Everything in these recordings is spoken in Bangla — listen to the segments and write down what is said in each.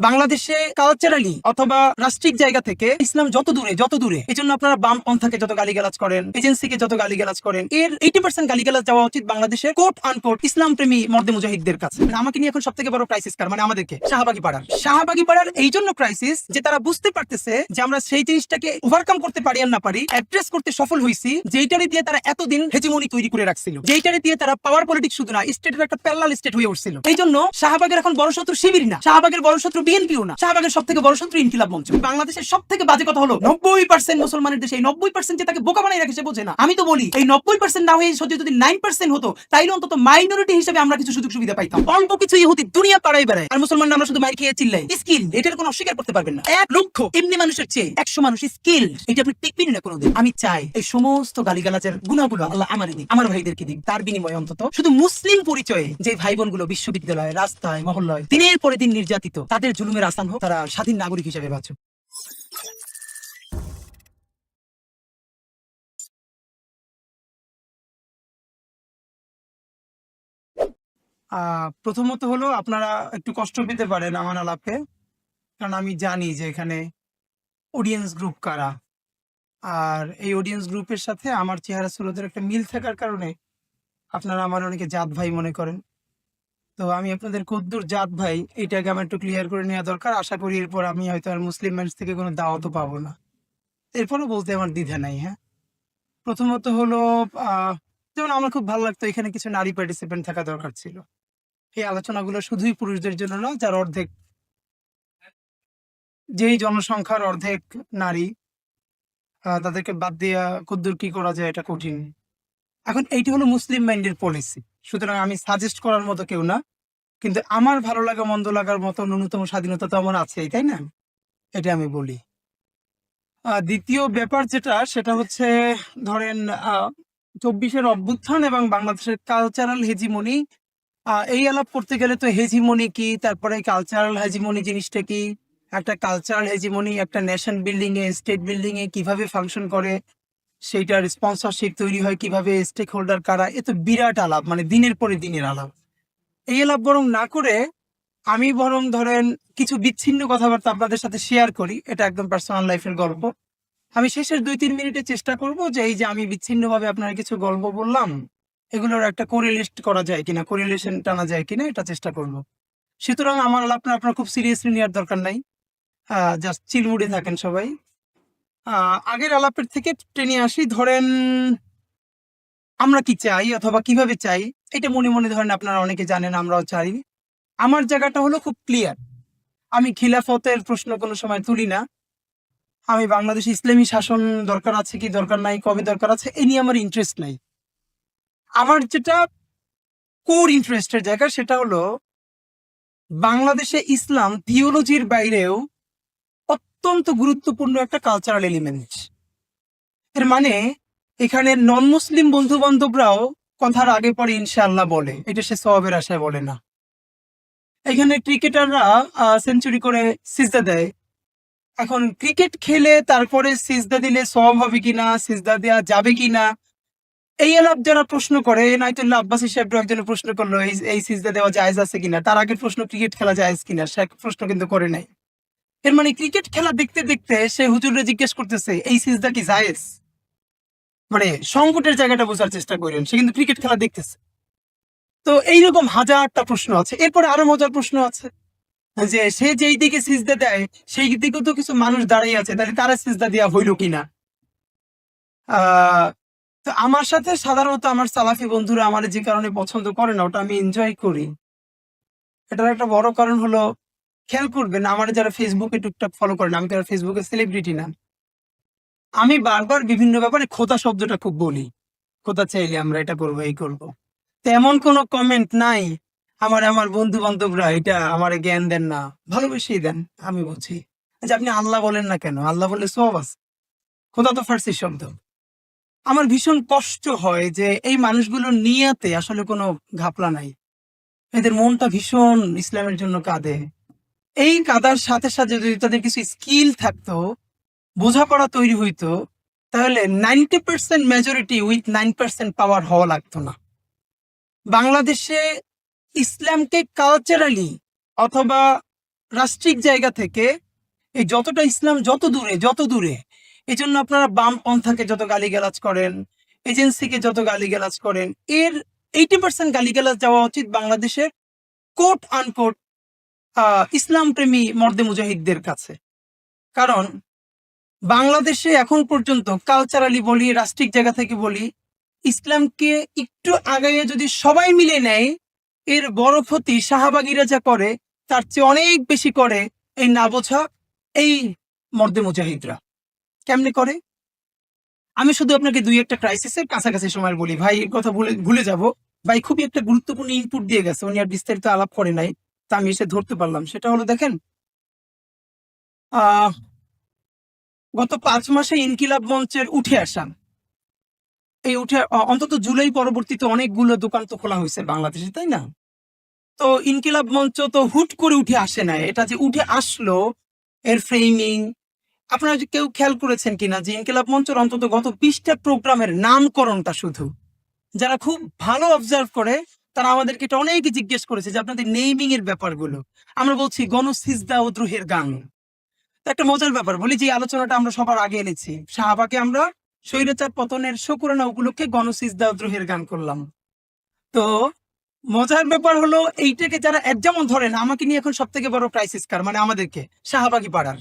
বাংলাদেশে কালচারালি অথবা রাষ্ট্রিক জায়গা থেকে ইসলাম যত দূরে এই জন্য আপনারা বাম পন্থাকে যত গালিগালাজ করেন, এজেন্সিকে যত গালিগালাজ করেন, এর 80% গালিগালাজ যাওয়া উচিত বাংলাদেশের কোট আনকোট ইসলাম প্রেমী মর্দে মুজাহিদদের কাছে। আমাকে নিয়ে এখন সব থেকে বড় ক্রাইসিস কার, মানে আমাদেরকে শাহবাগী পাড়ার এই জন্য ক্রাইসিস যে তারা বুঝতে পারতেছে যে আমরা সেই জিনিসটাকে ওভারকাম করতে পারি আর না পারি, অ্যাড্রেস করতে সফল হয়েছি, যেইটারে দিয়ে তারা এতদিন হেজিমনি তৈরি করে রাখছিল, যেইটারে দিয়ে তারা পাওয়ার পলিটিক্স শুধু না স্টেটের একটা প্যারালাল স্টেট হয়ে উঠছিল। এই জন্য শাহবাগের এখন বড় শত্রু শিবির না, শাহবাগের বড় শত্রু বিএনপিও না, শাহবাগের সব থেকে বড় শত্রু ইনকিলাব মঞ্চ। বাংলাদেশের সব থেকে বাজে কথা হলো 90% মুসলমানের দেশে এই 90% যে তাকে বোকা বানাই রাখে সে বোঝে না। আমি তো বলি এই 90% না হয়ে যদি 9% হতো তাইলে অন্তত মাইনরিটি হিসেবে আমরা কিছু সুযোগ সুবিধা পাইতাম। অল্প কিছু ইহুদি দুনিয়া পাড়ায় বেড়ায় আর মুসলমানরা আমরা শুধু মাইর খেয়ে চিল্লাই। স্কিল এটার কোনো অস্বীকার করতে পারবেন না। 1 লক্ষ এমনি মানুষের চেয়ে 100 মানুষ স্কিল, এটা আপনি টিকবেন না কোনোদিন। আমি চাই এই সমস্ত গালিগালাজের গুনাহগুলো আল্লাহ আমারে দিক, আমার ভাইদেরকে দিক, তার বিনিময়ে অন্তত শুধু মুসলিম পরিচয়ে যে ভাই বোনগুলো বিশ্ববিদ্যালয়ে, রাস্তায়, মহল্লায় দিনের পরে দিন নির্যাতিত, তাদের জুলুমের আসান হোক, তারা স্বাধীন নাগরিক হিসেবে বাঁচুক। প্রথমত হলো আপনারা একটু কষ্ট পেতে পারেন আমার আলাপে, কারণ আমি জানি যে এখানে অডিয়েন্স গ্রুপ কারা, আর এই অডিয়েন্স গ্রুপের সাথে আমার চেহারা সুরতের একটা মিল থাকার কারণে আপনারা আমার অনেকে জাত ভাই মনে করেন। তো আমি আপনাদের কদ্দুর জাত ভাই এটাকে আমার একটু ক্লিয়ার করে নেওয়া দরকার। আশা করি এরপর আমি হয়তো আর মুসলিম মানুষ থেকে কোনো দাওয়াতও পাবো না, এরপরও বলতে আমার দ্বিধা নাই। হ্যাঁ, প্রথমত হলো যেমন আমার খুব ভালো লাগতো এখানে কিছু নারী পার্টিসিপেন্ট থাকা দরকার ছিল। এই আলোচনাগুলো শুধুই পুরুষদের জন্য না, যার অর্ধেক, যেই জনসংখ্যার অর্ধেক নারী, তাদেরকে বাদ দিয়া কদ্দুর কি করা যায় এটা কঠিন। এখন এইটি হলো মুসলিম মাইন্ডের পলিসি, সুতরাং আমি সাজেস্ট করার মতো কেউ না, কিন্তু আমার ভালো লাগা মন্দ লাগার মতো ন্যূনতম স্বাধীনতা তো আমার আছেই, তাই না? এটা আমি বলি। দ্বিতীয় ব্যাপার যেটা, সেটা হচ্ছে ধরেন 24-এর অভ্যুত্থান এবং বাংলাদেশের কালচারাল হেজিমনি, এই আলাপ করতে গেলে তো হেজিমনি কি, তারপরে কালচারাল হেজিমনি জিনিসটা কি, একটা কালচারাল হেজিমনি একটা নেশন বিল্ডিং এ, স্টেট বিল্ডিং এ কিভাবে ফাংশন করে, সেইটার স্পন্সরশিপ তৈরি হয় কিভাবে, স্টেক হোল্ডার কারা, এ তো বিরাট আলাপ, মানে দিনের পরে দিনের আলাপ। এই আলাপ বরং না করে আমি বরং ধরেন কিছু বিচ্ছিন্ন কথাবার্তা আপনাদের সাথে শেয়ার করি, এটা একদম পার্সোনাল লাইফের গল্প। আমি শেষের 2-3 মিনিটে চেষ্টা করব যে এই যে আমি বিচ্ছিন্নভাবে আপনার কিছু গল্প বললাম, এগুলোর একটা কোরিলেট করা যায় কিনা, কোরিলেশন টানা যায় কিনা, এটা চেষ্টা করব। সুতরাং আমার আলাপ আপনার খুব সিরিয়াসলি নেওয়ার দরকার নাই, জাস্ট চিল মুডে থাকেন সবাই। আগের আলাপের থেকে টেনে আসি, ধরেন আমরা কি চাই অথবা কিভাবে চাই, এটা মনে মনে ধরেন আপনারা অনেকে জানেন, আমরাও চাই। আমার জায়গাটা হলো খুব ক্লিয়ার, আমি খিলাফতের প্রশ্ন কোনো সময় তুলি না, আমি বাংলাদেশে ইসলামী শাসন দরকার আছে কি দরকার নাই, কবে দরকার আছে, এ নিয়ে আমার ইন্টারেস্ট নাই। আমার যেটা কোর ইন্টারেস্টের জায়গা সেটা হলো বাংলাদেশে ইসলাম থিওলজির বাইরেও অত্যন্ত গুরুত্বপূর্ণ একটা কালচারাল এলিমেন্ট। এর মানে এখানে নন মুসলিম বন্ধু বান্ধবরাও কথার আগে পরে ইনশাআল্লাহ বলে, এটা সে সওয়াবের আশায় বলে না। এখানে ক্রিকেটাররা সেঞ্চুরি করে সিজদা দেয়, এখন ক্রিকেট খেলে তারপরে সিজদা দিলে সওয়াব হবে কিনা, সিজদা দেওয়া যাবে কিনা, এই আলাপ যারা প্রশ্ন করে, নাইতুল্লাহ আব্বাসী সাহেব একজনের প্রশ্ন করলো এই সিজদা দেওয়া জায়েজ আছে কিনা, তার আগের প্রশ্ন ক্রিকেট খেলা জায়েজ কিনা, সে প্রশ্ন কিন্তু করে নাই। এর মানে ক্রিকেট খেলা দেখতে দেখতে সে হুজুরে জিজ্ঞেস করতেছে এই সিজদা কি জায়েজ, মানে সংকটের জায়গাটা বোঝার চেষ্টা করেন, সে কিন্তু ক্রিকেট খেলা দেখতেছে। তো এইরকম হাজারটা প্রশ্ন আছে। এরপরে আরো মজার প্রশ্ন আছে যে সে যেই দিকে সিজদা দেয় সেই দিকেও তো কিছু মানুষ দাঁড়িয়ে আছে, তাহলে তারা সিজদা দেওয়া হইল কিনা। তো আমার সাথে সাধারণত আমার সালাফি বন্ধুরা আমার যে কারণে পছন্দ করে না, ওটা আমি এনজয় করি। এটার একটা বড় কারণ হলো, খেয়াল করবেন আমার যারা ফেসবুকে টুকটাক ফলো করেন, আমি তো আর ফেসবুকে সেলিব্রিটি না, আমি বারবার বিভিন্ন ব্যাপারে খোদা শব্দটা খুব বলি, খোদা চাইলে আমরা এটা করবো এই করবো। তেমন কোনো কমেন্ট নাই আমার আমার বন্ধু বান্ধবরা এটা আমার জ্ঞান দেন না, ভালোবেসেই দেন। আমি বলছি যে আপনি আল্লাহ বলেন না কেন, আল্লাহ বললে সব আছে, খোদা তো ফার্সি শব্দ। আমার ভীষণ কষ্ট হয় যে এই মানুষগুলোর নিয়াতে আসলে কোনো ঘাপলা নাই, এদের মনটা ভীষণ ইসলামের জন্য কাঁদে। এই কাদার সাথে সাথে যদি তাদের কিছু স্কিল থাকতো, বোঝাপড়া তৈরি হইতো, তাহলে 90% মেজরিটি উইথ 9% পাওয়ার হওয়া লাগতো না। বাংলাদেশে ইসলামকে কালচারালি অথবা রাষ্ট্রিক জায়গা থেকে এই যতটা ইসলাম যত দূরে এই জন্য আপনারা বামপন্থাকে যত গালিগালাজ করেন, এজেন্সিকে যত গালিগালাজ করেন, এর 80% গালিগালাজ যাওয়া উচিত বাংলাদেশের কোট আনকোট ইসলাম প্রেমী মর্দে মুজাহিদদের কাছে। কারণ বাংলাদেশে এখন পর্যন্ত কালচারালি বলি, রাষ্ট্রিক জায়গা থেকে বলি, ইসলামকে একটু আগাইয়ে যদি সবাই মিলে নেয়, এর বড় ক্ষতি শাহবাগীরা যা করে তার চেয়ে অনেক বেশি করে এই না বোঝা এই মর্দে মুজাহিদরা। কেমনে করে? আমি শুধু আপনাকে দুই একটা ক্রাইসিসের কাছাকাছি সময় বলি, ভাই এর কথা ভুলে যাব। ভাই খুবই একটা গুরুত্বপূর্ণ ইনপুট দিয়ে গেছে, উনি আর বিস্তারিত আলাপ করে নাই, তা আমি এসে ধরতে পারলাম। সেটা হলো দেখেন, আহ গত 5 মাসে ইনকিলাব মঞ্চের উঠে আসা, এই উঠে অন্তত জুলাই পরবর্তীতে অনেকগুলো দোকান তো খোলা হয়েছে বাংলাদেশে, তাই না? তো ইনকিলাব মঞ্চ তো হুট করে উঠে আসে না, এটা যে উঠে আসলো এর ফ্রেমিং, আপনারা যে কেউ খেয়াল করেছেন কিনা যে ইনকিলাব মঞ্চের অন্তত গত 20টা প্রোগ্রামের নামকরণটা শুধু যারা খুব ভালো অবজার্ভ করে তারা আমাদেরকে এটা অনেক জিজ্ঞেস করেছে যে আপনাদের নেইমিং এর ব্যাপারগুলো। আমরা বলছি গণসিজদা ও দ্রোহের গান। তো একটা মজার ব্যাপার বলি, যে আলোচনাটা আমরা সবার আগে এনেছি, শাহবাগে আমরা স্বৈরাচার পতনের শুকরানা উপলক্ষে গণসিজদা ও দ্রোহের গান করলাম। তো মজার ব্যাপার হলো এইটাকে যারা যেমন ধরেন আমাকে নিয়ে এখন সব থেকে বড় ক্রাইসিস কার, মানে আমাদেরকে শাহবাগী পাড়ার।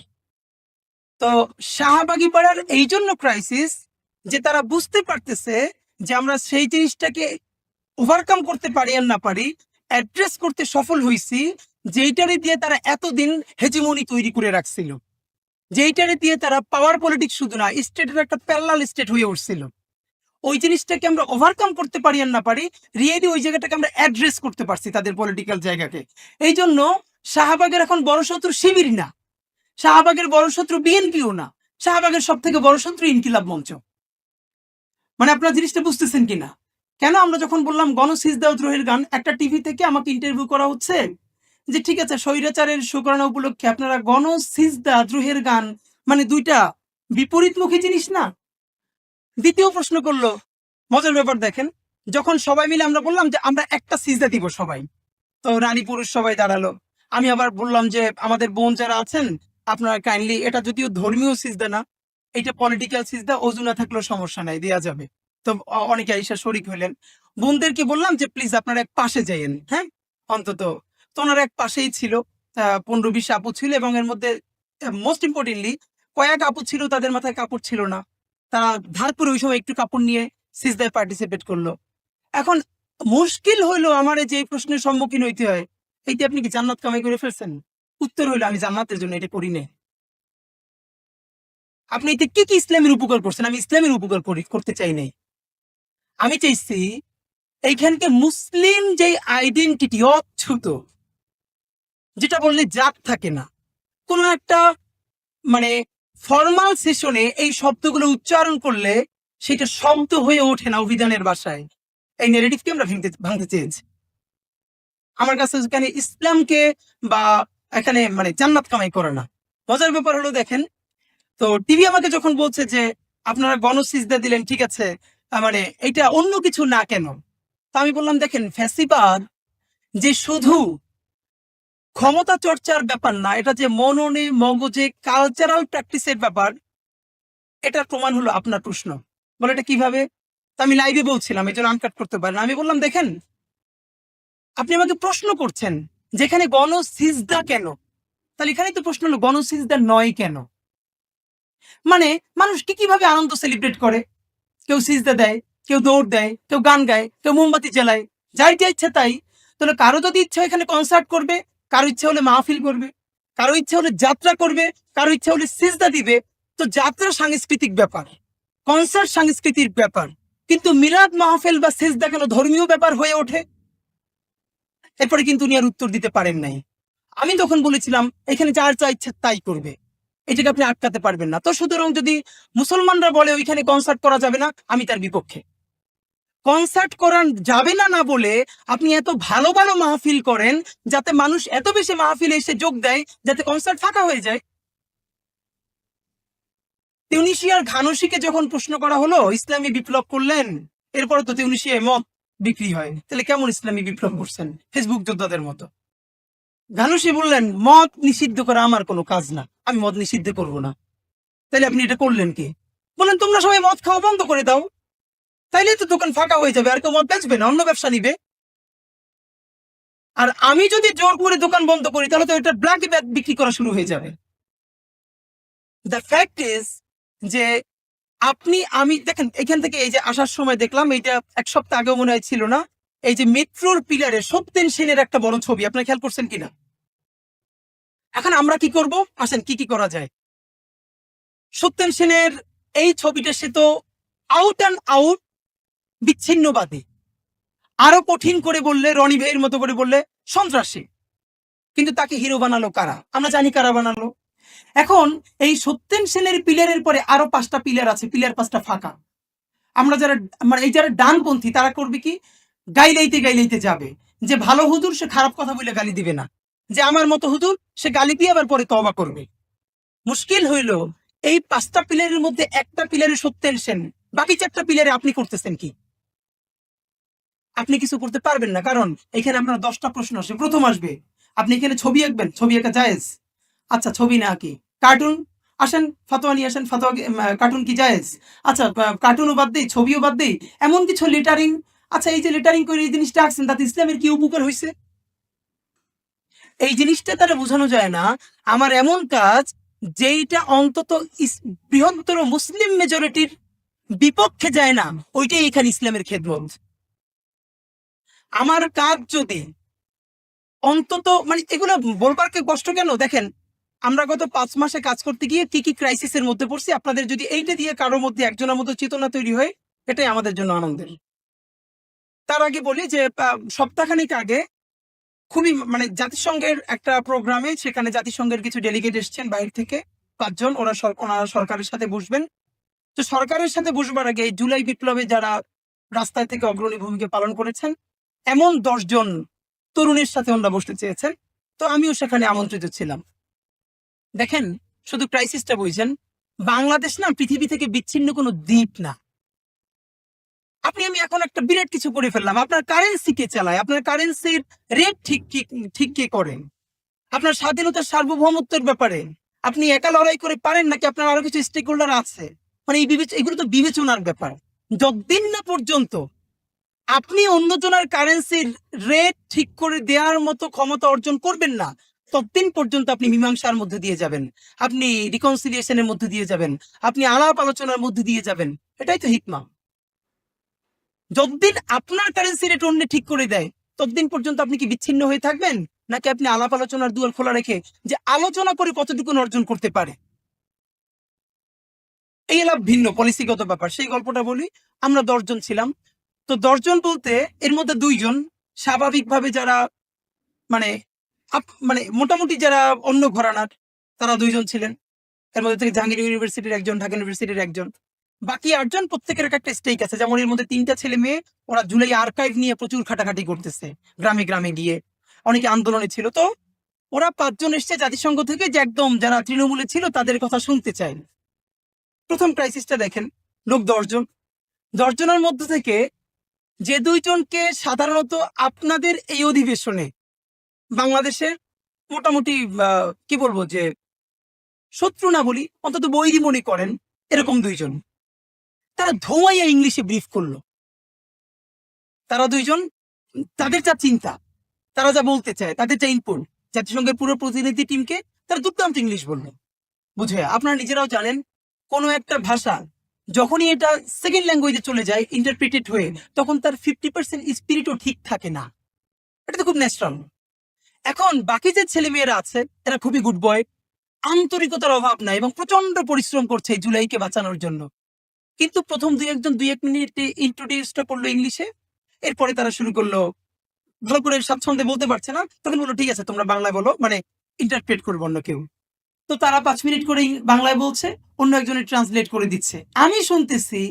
তো শাহবাগী পাড়ার এই জন্য ক্রাইসিস যে তারা বুঝতে পারতেছে যে আমরা সেই জিনিসটাকে ওভারকাম করতে পারি আর না পারি, অ্যাড্রেস করতে সফল হয়েছি, যেইটারে দিয়ে তারা এতদিন হেজিমনি তৈরি করে রাখছিল, যেইটারে দিয়ে তারা পাওয়ার পলিটিক্স শুধু না স্টেটের একটা প্যারালাল স্টেট হয়ে উঠছিল। ওই জিনিসটাকে আমরা ওভারকাম করতে পারি আর না পারি, রিয়েলি ওই জায়গাটাকে আমরা অ্যাড্রেস করতে পারছি তাদের পলিটিক্যাল জায়গাকে। এই জন্য শাহবাগের এখন বড় শত্রু শিবির না, শাহবাগের বড় শত্রু বিএনপিও না, শাহবাগের সব থেকে বড় শত্রু ইনকিলাব মঞ্চ। মানে আপনারা জিনিসটা বুঝতেছেন কিনা? কেন আমরা যখন বললাম গণসিজদা ও দ্রোহের গান, একটা টিভি থেকে আমাকে ইন্টারভিউ করা হচ্ছে যে ঠিক আছে স্বৈরাচারের শুকরানা উপলক্ষে আপনারা গণসিজদা দ্রোহের গান, মানে দুইটা বিপরীতমুখী জিনিস না? দ্বিতীয় প্রশ্ন করলো, মজার ব্যাপার দেখেন, যখন সবাই মিলে আমরা বললাম যে আমরা একটা সিজদা দিব সবাই, তো নারী পুরুষ সবাই দাঁড়ালো। আমি আবার বললাম যে আমাদের বোন যারা আছেন আপনারা কাইন্ডলি, এটা যদিও ধর্মীয় সিজদা না, এটা পলিটিক্যাল সিজদা, অজু না থাকলেও সমস্যা নাই, দেয়া যাবে। তো অনেকে আইসা শরিক হইলেন। বোনদেরকে বললাম যে প্লিজ আপনারা এক পাশে যাইয়েন, হ্যাঁ অন্তত। তো ওনারা এক পাশেই ছিল, 15-20 আপু ছিল, এবং এর মধ্যে মোস্ট ইম্পর্টেন্টলি কয়েক আপু ছিল তাদের মাথায় কাপড় ছিল না, তারা ধার করে ওই সময় একটু কাপড় নিয়ে সিজদায় পার্টিসিপেট করলো। এখন মুশকিল হইলো আমার যে প্রশ্নের সম্মুখীন হইতে হয়, এইটা আপনি কি জান্নাত কামাই করে ফেলছেন? উত্তর হইলো আমি জান্নাতের জন্য এটা করি না। আপনি এতে কি কি ইসলামের উপকার করছেন? আমি ইসলামের উপকার করতে চাই নাই। আমি চাইছি এইখানকে মুসলিম যে আইডেন্টিটি অচ্ছুত, যেটা বললে জাত থাকে না, কোনো একটা মানে ফর্মাল সেশনে এই শব্দগুলো উচ্চারণ করলে সেটা শব্দ হয়ে ওঠে না অভিধানের ভাষায়, এই নেগেটিভকে আমরা ভাঙতে চেয়েছি। আমার কাছে এখানে ইসলামকে বা এখানে মানে জান্নাত কামাই করে না। মজার ব্যাপার হলো দেখেন, তো টিভি আমাকে যখন বলছে যে আপনারা গণসিজদা দিলেন, ঠিক আছে, মানে এটা অন্য কিছু না কেন? তো আমি বললাম দেখেন, ফ্যাসিবাদ যে শুধু ক্ষমতা চর্চার ব্যাপার না, এটা যে মননে মগজে কালচারাল প্র্যাকটিসের ব্যাপার, এটার প্রমাণ হলো আপনার প্রশ্ন। বলে এটা কিভাবে? তো আমি লাইভে বলছিলাম, এই জন্য আনকাট করতে পারেন। আমি বললাম দেখেন, আপনি আমাকে প্রশ্ন করছেন যেখানে গণসিজদা কেন, তাহলে এখানেই তো প্রশ্ন হলো গণসিজদা নয় কেন? মানে মানুষ কি কিভাবে আনন্দ সেলিব্রেট করে, কেউ সিজদা দেয়, কেউ দৌড় দেয়, কেউ গান গায়, কেউ মোমবাতি জ্বালায়, যাই যা ইচ্ছা তাই। তাহলে কারো যদি ইচ্ছা এখানে কনসার্ট করবে, কারো ইচ্ছা হলে মাহফিল করবে, কারো ইচ্ছা হলে যাত্রা করবে, কারো ইচ্ছা হলে সিজদা দিবে। তো যাত্রা সাংস্কৃতিক ব্যাপার, কনসার্ট সাংস্কৃতিক ব্যাপার, কিন্তু মিলাদ মাহফিল বা সিজদা কেন ধর্মীয় ব্যাপার হয়ে ওঠে? এরপরে কিন্তু উনি আর উত্তর দিতে পারেন নাই। আমি তখন বলেছিলাম এখানে যার যা ইচ্ছা তাই করবে, এটাকে আপনি আটকাতে পারবেন না। তো সুতরাং যদি মুসলমানরা বলে ওইখানে কনসার্ট করা যাবে না, আমি তার বিপক্ষে। কনসার্ট করা যাবে না না বলে আপনি এত ভালো ভালো মাহফিল করেন যাতে মানুষ এত বেশি মাহফিলে এসে যোগ দেয় যাতে কনসার্ট ফাঁকা হয়ে যায়। তিউনিসিয়ার ঘানসিকে যখন প্রশ্ন করা হলো ইসলামী বিপ্লব করলেন, এরপরে তো তিউনিসিয়ায় মদ বিক্রি হয়, তাহলে কেমন ইসলামী বিপ্লব করছেন? ফেসবুক যোদ্ধাদের মতো। গানুসি বললেন, মদ নিষিদ্ধ করা আমার কোনো কাজ না, আমি মদ নিষিদ্ধ করব না। তাইলে আপনি এটা করলেন কি? বললেন, তোমরা সবাই মদ খাওয়া বন্ধ করে দাও, তাইলে তো দোকান ফাঁকা হয়ে যাবে, আর কেউ মদ বেচবে না, অন্য ব্যবসা নিবে। আর আমি যদি জোর করে দোকান বন্ধ করি, তাহলে তো এটা ব্ল্যাকে বিক্রি করা শুরু হয়ে যাবে। দ্য ফ্যাক্ট ইজ যে আমি দেখেন, এখান থেকে এই যে আসার সময় দেখলাম, এইটা এক সপ্তাহ আগেও মনে হয় ছিল না, এই যে মেট্রোর পিলারে সত্যেন সেনের একটা বড় ছবি, আপনার খেয়াল করছেন কিনা? এখন আমরা কি করব? আসেন, কি কি করা যায়। সত্যেন সেনের এই ছবিটা, সে তো আউট অ্যান্ড আউট বিচ্ছিন্নবাদী। আরো কঠিন করে বললে, রনি ভাইয়ের মতো করে বললে সন্ত্রাসী। কিন্তু তাকে হিরো বানালো কারা? আমরা জানি কারা বানালো। এখন এই সত্যেন সেনের পিলারের পরে আরো 5টা পিলার আছে, পিলার 5টা ফাঁকা। আমরা যারা, মানে এই যারা ডানপন্থী, তারা করবে কি? গাইলাইতে গাইলাইতে যাবে যে ভালো হুজুর সে খারাপ কথা বলে গালি দিবে না, যে আমার মতো হুজুর সে গালি দিয়ে আবার পরে তওবা করবে। মুশকিল হইল, এই 5টা পিলারের মধ্যে একটা পিলারে সত্যেন সেন, বাকি 4টা পিলারে আপনি করতেছেন কি? আপনি কিছু করতে পারবেন না, কারণ এখানে আপনার 10টা প্রশ্ন আসবে। প্রথম আসবে, আপনি এখানে ছবি আঁকবেন, ছবি আঁকা জায়েজ? আচ্ছা, ছবি না আঁকি, কার্টুন আসেন, ফতোয়া নিয়ে আসেন, ফতোয়া কার্টুন কি জায়েজ? আচ্ছা, কার্টুনও বাদ দেই, ছবিও বাদ দেই, এমন কিছু লেটারিং। আচ্ছা, এই যে লেটারিং করে এই জিনিসটা আঁকছেন, তাতে ইসলামের কি উপকার হয়েছে? এই জিনিসটা তারা বোঝানো যায় না। আমার এমন কাজ যেইটা অন্তত বৃহত্তর মুসলিম মেজরিটির বিপক্ষে যায় না, ওইটাই এখানে ইসলামের খেদমত। আমার কাজ যদি অন্তত, মানে এগুলো বলবার কে কষ্ট কেন? দেখেন, আমরা গত 5 মাসে কাজ করতে গিয়ে কি কি ক্রাইসিসের মধ্যে পড়ছি, আপনাদের যদি এইটা দিয়ে কারোর মধ্যে, একজনের মধ্যে চেতনা তৈরি হয়, এটাই আমাদের জন্য আনন্দের। তার আগে বলি যে সপ্তাহখানিক আগে খুবই, মানে জাতিসংঘের একটা প্রোগ্রামে, সেখানে জাতিসংঘের কিছু ডেলিগেট এসেছেন বাইরে থেকে 5 জন। ওনারা সরকারের সাথে বসবেন। তো সরকারের সাথে বসবার আগে এই জুলাই বিপ্লবে যারা রাস্তায় থেকে অগ্রণী ভূমিকা পালন করেছেন, এমন 10 জন তরুণের সাথে ওনারা বসতে চেয়েছেন। তো আমিও সেখানে আমন্ত্রিত ছিলাম। দেখেন, শুধু ক্রাইসিসটা বুঝছেন, বাংলাদেশ না পৃথিবী থেকে বিচ্ছিন্ন কোনো দ্বীপ না। আমি এখন একটা বিরাট কিছু করে ফেললাম, আপনার কারেন্সি কে চালায়? আপনার কারেন্সির রেট ঠিক কে করেন? আপনার স্বাধীনতার সার্বভৌমত্বের ব্যাপারে আপনি একা লড়াই করে পারেন, নাকি আপনার আরো কিছু স্টেক হোল্ডার আছে? মানে এগুলো তো বিবেচনার ব্যাপার। যতদিন না পর্যন্ত আপনি অন্যজনের কারেন্সির রেট ঠিক করে দেওয়ার মতো ক্ষমতা অর্জন করবেন না, ততদিন পর্যন্ত আপনি মীমাংসার মধ্যে দিয়ে যাবেন, আপনি রিকনসিলিয়েশনের মধ্যে দিয়ে যাবেন, আপনি আলাপ আলোচনার মধ্যে দিয়ে যাবেন। এটাই তো হিকমা। যতদিন আপনার কারেন্সি রেট অন্য ঠিক করে দেয়, ততদিন পর্যন্ত আপনি কি বিচ্ছিন্ন হয়ে থাকবেন, নাকি আপনি আলাপ আলোচনার দুয়ার খোলা রেখে যে আলোচনা করে কতটুকু অর্জন করতে পারে? এই এলাপ ভিন্ন পলিসিগত ব্যাপার। সেই গল্পটা বলি। আমরা 10 জন ছিলাম। তো 10 জন বলতে এর মধ্যে 2 জন স্বাভাবিকভাবে যারা, মানে মানে মোটামুটি যারা অন্য ঘরানার, তারা 2 জন ছিলেন। এর মধ্যে থেকে জাহাঙ্গীর ইউনিভার্সিটির একজন, ঢাকা ইউনিভার্সিটির একজন। বাকি 8 জন প্রত্যেকের একটা স্টেক আছে। যেমন এর মধ্যে 3টা ছেলে মেয়ে, ওরা জুলাই আর্কাইভ নিয়ে প্রচুর খাটাখাটি করতেছে, গ্রামে গ্রামে গিয়ে অনেকে আন্দোলনে ছিল। তো ওরা 5 জন এসছে জাতিসংঘ থেকে, যে একদম যারা তৃণমূলে ছিল তাদের কথা শুনতে চায়। প্রথম ক্রাইসিসটা দেখেন, লোক 10 জন, 10 জনের মধ্যে থেকে যে 2 জনকে সাধারণত আপনাদের এই অধিবেশনে বাংলাদেশের মোটামুটি কি বলবো, যে শত্রু না বলি, অন্তত বৈরী মনে করেন, এরকম 2 জন, তারা ধোঁয়াইয়া ইংলিশে ব্রিফ করলো। তারা 2 জন, তাদের যা চিন্তা, তারা যা বলতে চায়, তাদের যা ইনপুট, জাতিসংঘের পুরো প্রতিনিধি টিমকে তারা দুর্দান্ত ইংলিশ বললো। বুঝে, আপনারা নিজেরাও জানেন, কোনো একটা ভাষা যখনই এটা সেকেন্ড ল্যাঙ্গুয়েজে চলে যায় ইন্টারপ্রিটেড হয়ে, তখন তার 50% স্পিরিটও ঠিক থাকে না। এটা তো খুব ন্যাচারাল। এখন বাকি যে ছেলে মেয়েরা আছে, এরা খুবই গুড বয়, আন্তরিকতার অভাব নাই এবং প্রচন্ড পরিশ্রম করছে এই জুলাইকে বাঁচানোর জন্য। কিন্তু প্রথম 2 মিনিট ইন্ট্রোডিউসটা করলো ইংলিশে। এরপরে তারা শুরু করলো, ভালো করে স্বাচ্ছন্দ্যে বলতে পারছে না, তখন বললো ঠিক আছে তোমরা বাংলায় বলো, মানে ইন্টারপ্রেট করবো অন্য কেউ। তো তারা 5 মিনিট করে বাংলায় বলছে, অন্য একজনের ট্রান্সলেট করে দিচ্ছে। আমি শুনতেছি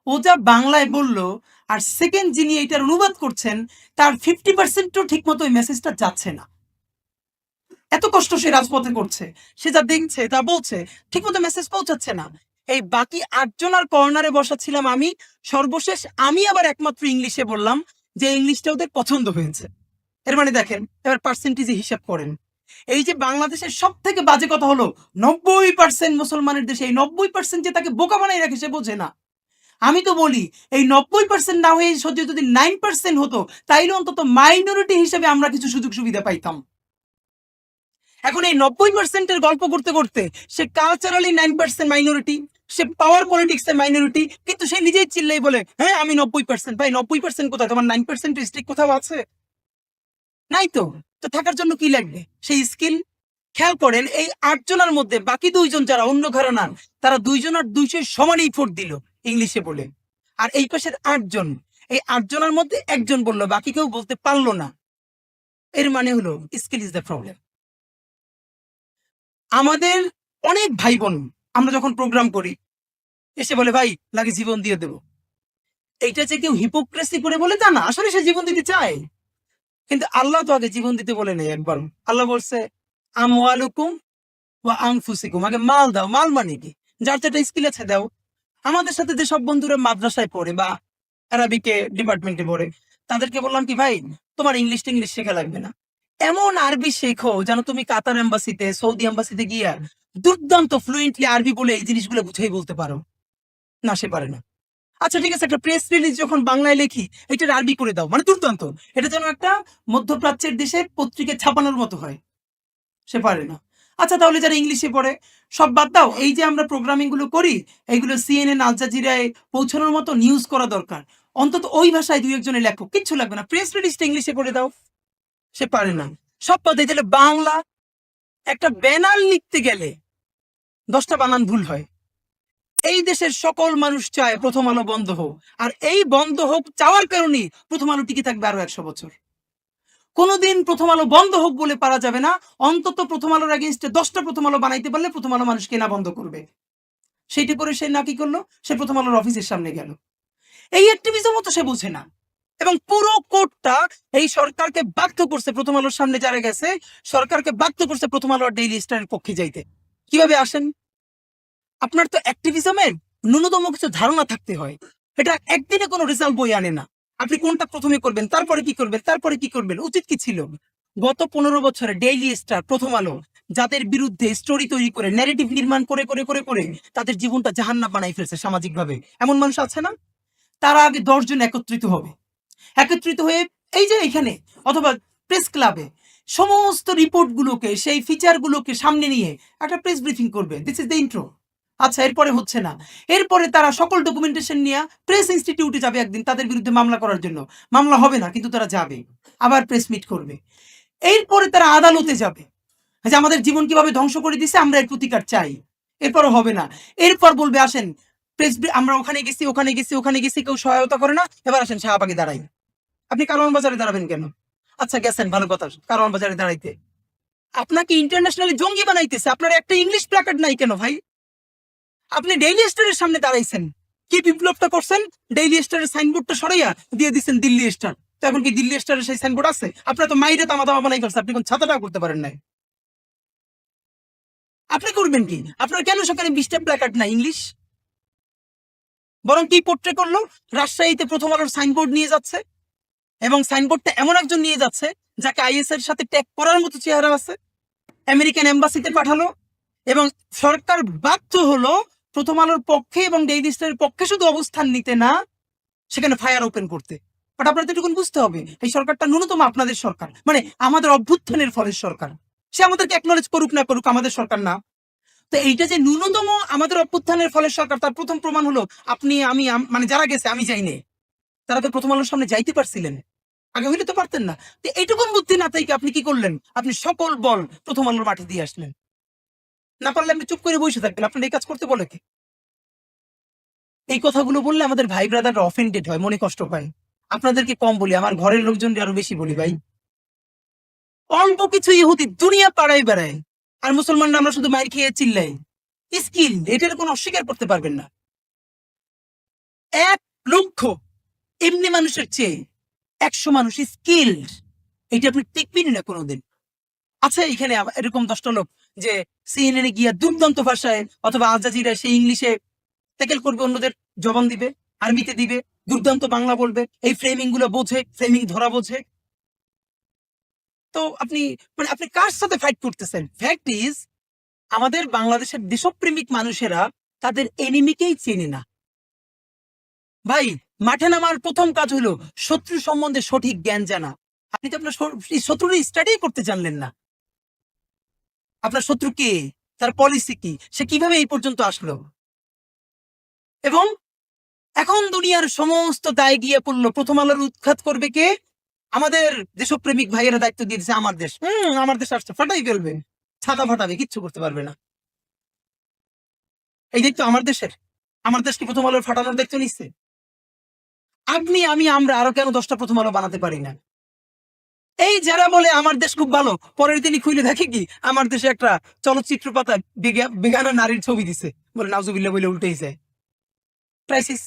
ও যা বাংলায় বললো, আর সেকেন্ড যিনি এটার অনুবাদ করছেন, তার 50%ও ঠিক মতো ওই মেসেজটা যাচ্ছে না। এত কষ্ট সে রাজপথে করছে, সে যা দেখছে তা বলছে, ঠিক মতো মেসেজ পৌঁছাচ্ছে না। এই বাকি 8 জন আর কর্নারে বসা ছিলাম আমি। সর্বশেষ আমি আবার একমাত্র ইংলিশে বললাম, যে ইংলিশটা ওদের পছন্দ হয়েছে। এর মানে দেখেন, এবার পার্সেন্টেজে হিসাব করেন, এই যে বাংলাদেশের সব থেকে বাজে কথা হলো 90% মুসলমানের দেশে এই 90% যে তাকে বোকা বানাই রাখে সে বোঝে না। আমি তো বলি এই 90% না হয়ে সহ্য যদি 9% হতো তাইলে অন্তত মাইনরিটি হিসেবে আমরা কিছু সুযোগ সুবিধা পাইতাম। এখন এই 90%-এর গল্প করতে করতে সে কালচারালি 9% মাইনরিটি, সে পাওয়ার পলিটিক্স এর মাইনরিটি, কিন্তু সে নিজেই চিল্লাই বলে হ্যাঁ আমি 90%। ভাই 90% কোথায়, তোমার 9% স্ট্রিক কোথাও আছে? নাই তো। তো থাকার জন্য কি লাগবে? সেই স্কিল। খেয়াল করেন এই 8 জনের মধ্যে বাকি 2 জন যারা অন্য ঘরানার, তারা 2 জন আর 200 সমানই ভোট দিল ইংলিশে বলে। আর এই পাশের 8 জন, এই 8 জনের মধ্যে একজন বলল, বাকি কেউ বলতে পারলো না। এর মানে হলো স্কিল ইজ দ্য প্রবলেম। আমাদের অনেক ভাই বোন আমরা যখন প্রোগ্রাম করি এসে বলে ভাই লাগে জীবন দিয়ে দেব। এইটা যে কেউ হিপোক্রেসি করে বলে তা না, আসলে সে জীবন দিতে চায়। কিন্তু আল্লাহ তো আগে জীবন দিতে বলে নেই একবার। আল্লাহ বলছে আমওয়ালুকুম ওয়া আনফুসিকুম, আগে মাল দাও। মাল মানে কি? যার যেটা স্কিল আছে দাও। আমাদের সাথে যে সব বন্ধুরা মাদ্রাসায় পড়ে বা আরবিকে ডিপার্টমেন্টে পড়ে, তাদেরকে বললাম কি ভাই তোমার ইংলিশ টিংলিশ শেখা লাগবে না, এমন আরবি শেখো যেন তুমি কাতার এম্বাসিতে সৌদি এম্বাসিতে গিয়া দুর্দান্ত ফ্লুয়েন্টলি আরবি বলে এই জিনিসগুলো বুঝাই বলতে পারো। না, সে পারে না। আচ্ছা ঠিক আছে, একটা প্রেস রিলিজ যখন বাংলায় লেখি এটার আরবি করে দাও, মানে দুর্দান্ত, এটা যেন একটা মধ্যপ্রাচ্যের দেশে পত্রিকা ছাপানোর মতো হয়। সে পারে না। আচ্ছা তাহলে যারা ইংলিশে পড়ে সব বাদ দাও, এই যে আমরা প্রোগ্রামিং গুলো করি এগুলো সিএনএন আল জাজিরায় পৌঁছানোর মতো নিউজ করা দরকার, অন্তত ওই ভাষায় 2-1 জনের লেখো, কিচ্ছু লাগবে না, প্রেস রিলিজটা ইংলিশে করে দাও। সে পারে না। সব পদে তাহলে বাংলা একটা ব্যানার লিখতে গেলে 10টা বানান ভুল হয়। এই দেশের সকল মানুষ চায় প্রথম আলো বন্ধ হোক, আর এই বন্ধ হোক চাওয়ার কারণেই প্রথম আলো টিকে থাকবে আরো 100 বছর। কোনোদিন প্রথম আলো বন্ধ হোক বলে পারা যাবে না, অন্তত প্রথম আলোর এগেইনস্টে 10টা প্রথম আলো বানাইতে পারলে প্রথম আলো মানুষ কেনা বন্ধ করবে। সেইটি করে সে না কি করলো, সে প্রথম আলোর অফিসের সামনে গেল। এই অ্যাক্টিভিজম তো সে বোঝে না, এবং পুরো কোর্টটা এই সরকারকে বাধ্য করছে, প্রথম আলোর সামনে যারা গেছে সরকারকে বাধ্য করছে প্রথম আলো আর ডেইলি স্টারের পক্ষে যাইতে। কিভাবে আসেন? আপনার তো অ্যাক্টিভিজমের ন্যূনতম কিছু ধারণা থাকতে হয়। এটা একদিনে কোনো রেজাল্ট বই আনে না। আপনি কোনটা প্রথমে করবেন, তারপরে কি করবেন, তারপরে কি করবেন, উচিত কি ছিল? গত 15 বছরে ডেইলি স্টার, প্রথম আলো যাদের বিরুদ্ধে স্টোরি তৈরি করে ন্যারেটিভ নির্মাণ করে করে করে করে তাদের জীবনটা জাহান্নাম বানাই ফেলছে সামাজিকভাবে, এমন মানুষ আছে না? তারা আগে 10 জন একত্রিত হবে, একত্রিত হয়ে এই যে এখানে অথবা প্রেস ক্লাবে সমস্ত রিপোর্ট গুলোকে, সেই ফিচার গুলোকে সামনে নিয়ে একটা প্রেস ব্রিফিং করবে, দিস ইজ দ্য ইন্ট্রো। আচ্ছা এরপরে হচ্ছে না, এরপরে তারা সকল ডকুমেন্টেশন নিয়ে প্রেস ইনস্টিটিউটে যাবে একদিন তাদের বিরুদ্ধে মামলা করার জন্য। মামলা হবে না কিন্তু তারা যাবে, আবার প্রেস মিট করবে। এরপরে তারা আদালতে যাবে যে আমাদের জীবন কিভাবে ধ্বংস করে দিছে, আমরা এর প্রতিকার চাই। এরপরও হবে না, এরপর বলবে আসেন প্রেস, আমরা ওখানে গেছি ওখানে গেছি ওখানে গেছি, কেউ সহায়তা করে না, এবার আসেন শাহবাগে দাঁড়াই। আপনি কারওয়ান বাজারে দাঁড়াবেন কেন? আচ্ছা গেছেন, ভালো কথা, কারওয়ান বাজারে দাঁড়াইতে আপনাকে ইন্টারন্যাশনালি জঙ্গি বানাইতেছে, আপনার একটা ইংলিশ প্ল্যাকার্ড নাই কেন ভাই? আপনি ডেইলি স্টারের সামনে দাঁড়াইছেন, কি বিপ্লবটা করছেন? ডেইলি স্টারের সাইনবোর্ডটা সরাইয়া দিয়ে দিচ্ছেন দিল্লি স্টার। তো এখন কি দিল্লি স্টারের সেই সাইনবোর্ড আছে? আপনার তো মাইরে তামা তামা বানাই ফেলছে, আপনি কোন ছাতাটা করতে পারেন নাই। আপনি করবেন কি? আপনার কেন সেখানে 20টা প্ল্যাকার্ড নাই ইংলিশ? বরং কি পোট্রে করলো, রাজশাহীতে প্রথম আলোর সাইনবোর্ড নিয়ে যাচ্ছে, এবং সাইনবোর্ডটা এমন একজন নিয়ে যাচ্ছে যাকে আইএস এর সাথে ট্যাগ করার মতো চেহারা আছে, আমেরিকান এম্বাসিতে পাঠালো, এবং সরকার বাধ্য হলো প্রথম আলোর পক্ষে এবং ডেইলি স্টারের পক্ষে শুধু অবস্থান নিতে না, সেখানে ফায়ার ওপেন করতে। বাট আপনাদের এটুকুন বুঝতে হবে এই সরকারটা ন্যূনতম আপনাদের সরকার, মানে আমাদের অভ্যুত্থানের ফলের সরকার। সে আমাদেরকে একনলেজ করুক না করুক, আমাদের সরকার না। তো এইটা যে ন্যূনতম আমাদের অভ্যুত্থানের ফলের সরকার, তার প্রথম প্রমাণ হলো আপনি আমি মানে যারা গেছে, আমি যাইনি, তারা তো প্রথম আলোর সামনে যাইতে পারছিলেন, আগে হইলে তো পারতেন না। তো এইটুকুন বুদ্ধি না তাই আপনি কি করলেন? আপনি সকল বল প্রথম আলোর মাঠে দিয়ে আসলেন। না পারলে আপনি চুপ করে বসে থাকবেন, আপনার এই কাজ করতে বলে কে? এই কথাগুলো বললে আমাদের ভাই ব্রাদাররা অফেন্ডেড হয়, মনে কষ্ট পায়। আপনাদেরকে কম বলি, আমার ঘরের লোকজনকে আরো বেশি বলি ভাই। অল্প কিছু ইহুদি দুনিয়া পাড়ায় বেড়ায়, আর মুসলমানরা আমরা শুধু মাইর খেয়ে চিল্লাই। স্কিল এটার কোনো অস্বীকার করতে পারবেন না। 1 লক্ষ এমনি মানুষের চেয়ে 100 মানুষ স্কিলড, এটা আপনি টিকবেনই না কোনোদিন। আচ্ছা এখানে এরকম 10টা লোক যে সিএনএন গিয়া দুর্দান্ত ভাষায় অথবা আল জাজিরায় সেই ইংলিশে ট্যাকেল করবে, অন্যদের জবান দিবে, আরবিতে দিবে, দুর্দান্ত বাংলা বলবে, এই ফ্রেমিং গুলো বোঝে, ফ্রেমিং ধরা বোঝে। তো আপনি মানে আপনি কার সাথে ফাইট করতেছেন? ফ্যাক্ট ইজ আমাদের বাংলাদেশের দেশপ্রেমিক মানুষেরা তাদের এনিমিকেই চেনে না। ভাই, মাঠে নামার প্রথম কাজ হলো শত্রু সম্বন্ধে সঠিক জ্ঞান জানা। আপনি তো আপনার শত্রুর স্টাডি করতে জানলেন না। আপনার শত্রু কে, তার পলিসি কি, সে কিভাবে এই পর্যন্ত আসলো। এবং এখন দুনিয়ার সমস্ত দায় গিয়ে পড়লো প্রথম আলোর উৎখাত করবে কে? আমাদের দেশপ্রেমিক ভাইয়েরা দায়িত্ব দিয়ে দিচ্ছে আমার দেশ। আমার দেশ আসছে, ফাটাই ফেলবে, ছাতা ফাটাবে, কিচ্ছু করতে পারবে না। এই দায়িত্ব আমার দেশের। আমার দেশকে প্রথম আলোর ফাটানোর দায়িত্ব নিচ্ছে। আপনি, আমি, আমরা আরো কেন 10টা প্রথম আলো বানাতে পারি না? এই যারা বলে আমার দেশ খুব ভালো, পরের দিনই খুলে দেখে কি আমার দেশে একটা চলচ্চিত্র পাতা বেগানা নারীর ছবি দিছে, বলে নাউজুবিল্লাহ বলে উল্টেই যায়। ক্রাইসিস।